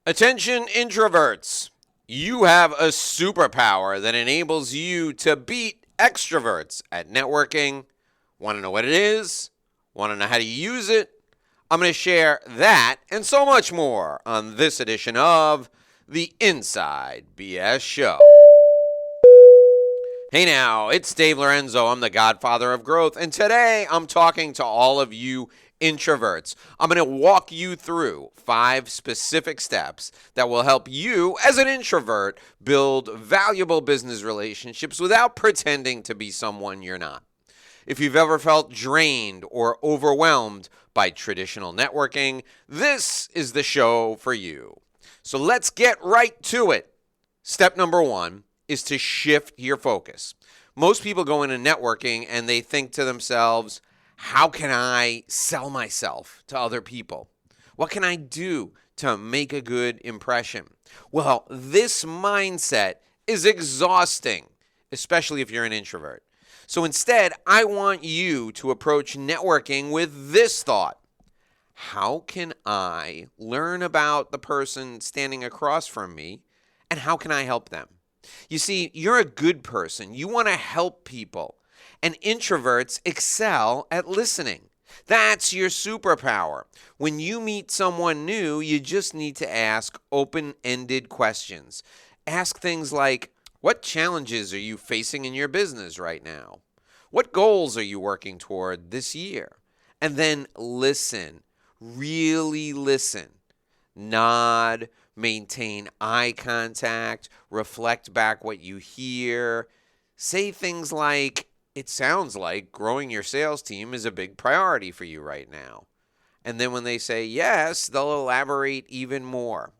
Attention introverts. You have a superpower that enables you to beat extroverts at networking. Want to know what it is? Want to know how to use it? I'm going to share that and so much more on this edition of the Inside BS Show. Hey now, it's Dave Lorenzo. I'm the godfather of growth, and today I'm talking to all of you introverts. I'm going to walk you through 5 specific steps that will help you as an introvert build valuable business relationships without pretending to be someone you're not. If you've ever felt drained or overwhelmed by traditional networking, this is the show for you. So let's get right to it. Step number 1 is to shift your focus. Most people go into networking and they think to themselves, how can I sell myself to other people? What can I do to make a good impression? Well, this mindset is exhausting, especially if you're an introvert. So instead, I want you to approach networking with this thought. How can I learn about the person standing across from me, and how can I help them? You see, you're a good person. You want to help people. And introverts excel at listening. That's your superpower. When you meet someone new, you just need to ask open-ended questions. Ask things like, what challenges are you facing in your business right now? What goals are you working toward this year? And then listen. Really listen. Nod. Maintain eye contact, reflect back what you hear. Say things like, it sounds like growing your sales team is a big priority for you right now. And then when they say yes, they'll elaborate even more.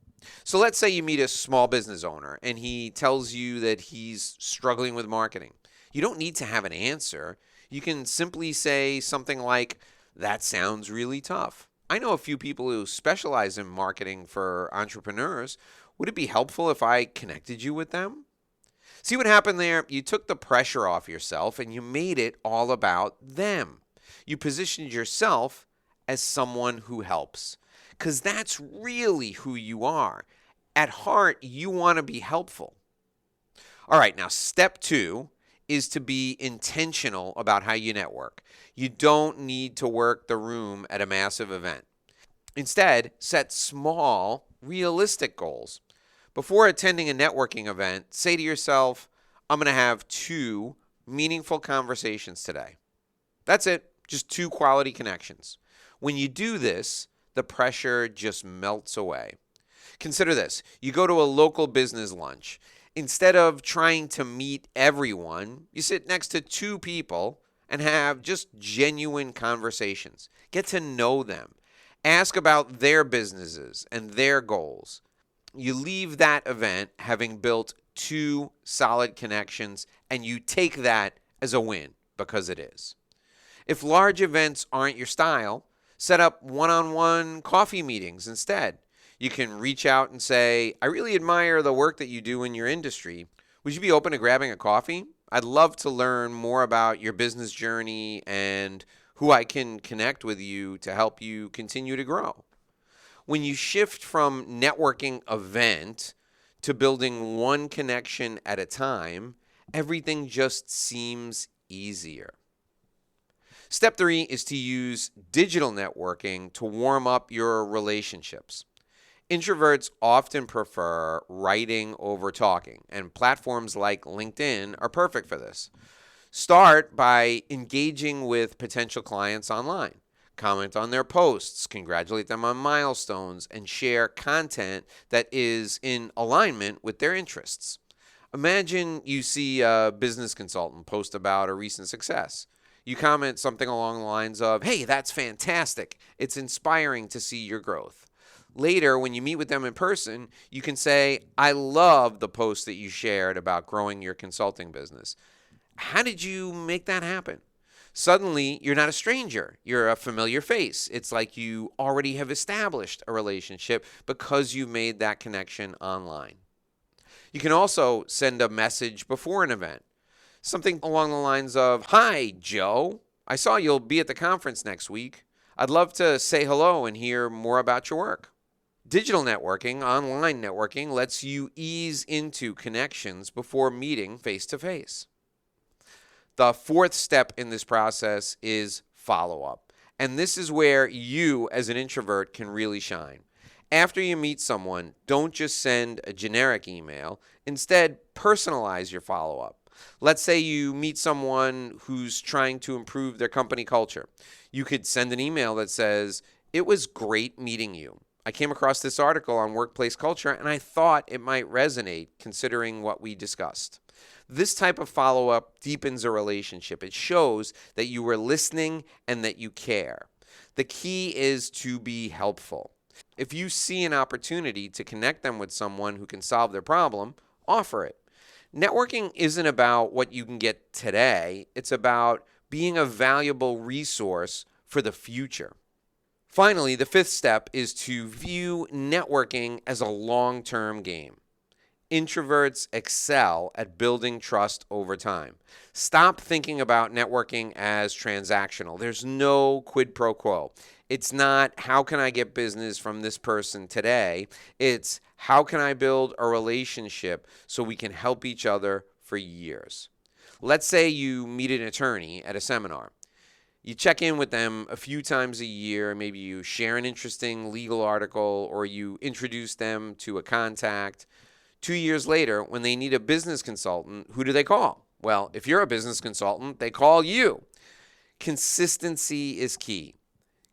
So let's say you meet a small business owner and he tells you that he's struggling with marketing. You don't need to have an answer. You can simply say something like, that sounds really tough. I know a few people who specialize in marketing for entrepreneurs. Would it be helpful if I connected you with them? See what happened there? You took the pressure off yourself and you made it all about them. You positioned yourself as someone who helps, because that's really who you are. At heart, you want to be helpful. All right, now step 2 is to be intentional about how you network. You don't need to work the room at a massive event. Instead, set small, realistic goals. Before attending a networking event, say to yourself, I'm going to have 2 meaningful conversations today. That's it, just 2 quality connections. When you do this, the pressure just melts away. Consider this. You go to a local business lunch. Instead of trying to meet everyone, you sit next to 2 people and have just genuine conversations. Get to know them. Ask about their businesses and their goals. You leave that event having built 2 solid connections, and you take that as a win, because it is. If large events aren't your style, set up one-on-one coffee meetings instead. You can reach out and say, I really admire the work that you do in your industry. Would you be open to grabbing a coffee? I'd love to learn more about your business journey and who I can connect with you to help you continue to grow. When you shift from networking event to building one connection at a time, everything just seems easier. Step 3 is to use digital networking to warm up your relationships. Introverts often prefer writing over talking, and platforms like LinkedIn are perfect for this. Start by engaging with potential clients online. Comment on their posts, congratulate them on milestones, and share content that is in alignment with their interests. Imagine you see a business consultant post about a recent success. You comment something along the lines of, hey, that's fantastic. It's inspiring to see your growth. Later, when you meet with them in person, you can say, I love the post that you shared about growing your consulting business. How did you make that happen? Suddenly, you're not a stranger. You're a familiar face. It's like you already have established a relationship because you made that connection online. You can also send a message before an event. Something along the lines of, hi, Joe. I saw you'll be at the conference next week. I'd love to say hello and hear more about your work. Digital networking, online networking, lets you ease into connections before meeting face to face. The fourth step in this process is follow up. And this is where you, as an introvert, can really shine. After you meet someone, don't just send a generic email. Instead, personalize your follow up. Let's say you meet someone who's trying to improve their company culture. You could send an email that says, "It was great meeting you. I came across this article on workplace culture and I thought it might resonate considering what we discussed." This type of follow-up deepens a relationship. It shows that you were listening and that you care. The key is to be helpful. If you see an opportunity to connect them with someone who can solve their problem, offer it. Networking isn't about what you can get today. It's about being a valuable resource for the future. Finally, the fifth step is to view networking as a long-term game. Introverts excel at building trust over time. Stop thinking about networking as transactional. There's no quid pro quo. It's not, how can I get business from this person today? It's, how can I build a relationship so we can help each other for years? Let's say you meet an attorney at a seminar. You check in with them a few times a year. Maybe you share an interesting legal article or you introduce them to a contact. 2 years later, when they need a business consultant, who do they call? Well, if you're a business consultant, they call you. Consistency is key.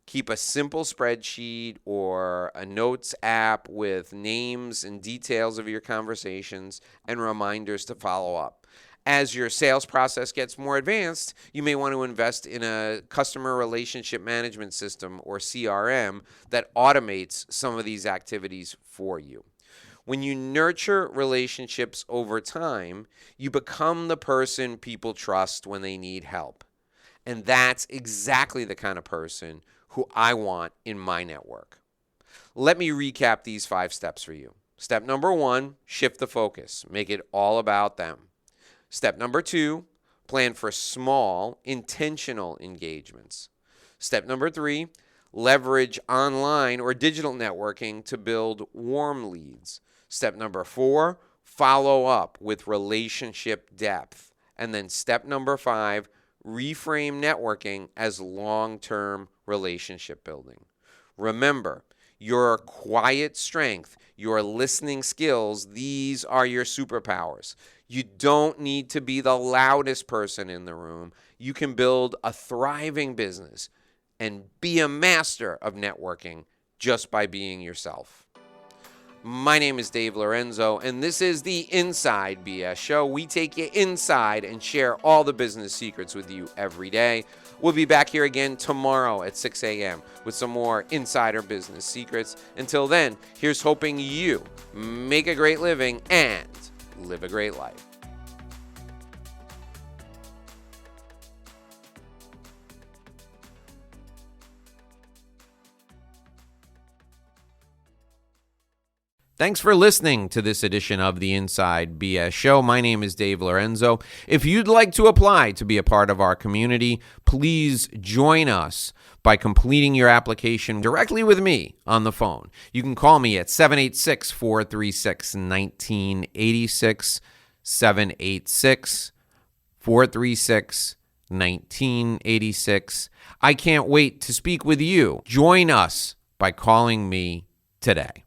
Keep a simple spreadsheet or a notes app with names and details of your conversations and reminders to follow up. As your sales process gets more advanced, you may want to invest in a customer relationship management system or CRM that automates some of these activities for you. When you nurture relationships over time, you become the person people trust when they need help. And that's exactly the kind of person who I want in my network. Let me recap these 5 steps for you. Step number 1, shift the focus. Make it all about them. Step number 2, plan for small, intentional engagements. Step number 3, leverage online or digital networking to build warm leads. Step number 4, follow up with relationship depth. And then step number 5, reframe networking as long-term relationship building. Remember, your quiet strength, your listening skills, these are your superpowers. You don't need to be the loudest person in the room. You can build a thriving business and be a master of networking just by being yourself. My name is Dave Lorenzo, and this is the Inside BS Show. We take you inside and share all the business secrets with you every day. We'll be back here again tomorrow at 6 a.m. with some more insider business secrets. Until then, here's hoping you make a great living and live a great life. Thanks for listening to this edition of the Inside BS Show. My name is Dave Lorenzo. If you'd like to apply to be a part of our community, please join us by completing your application directly with me on the phone. You can call me at 786-436-1986, 786-436-1986. I can't wait to speak with you. Join us by calling me today.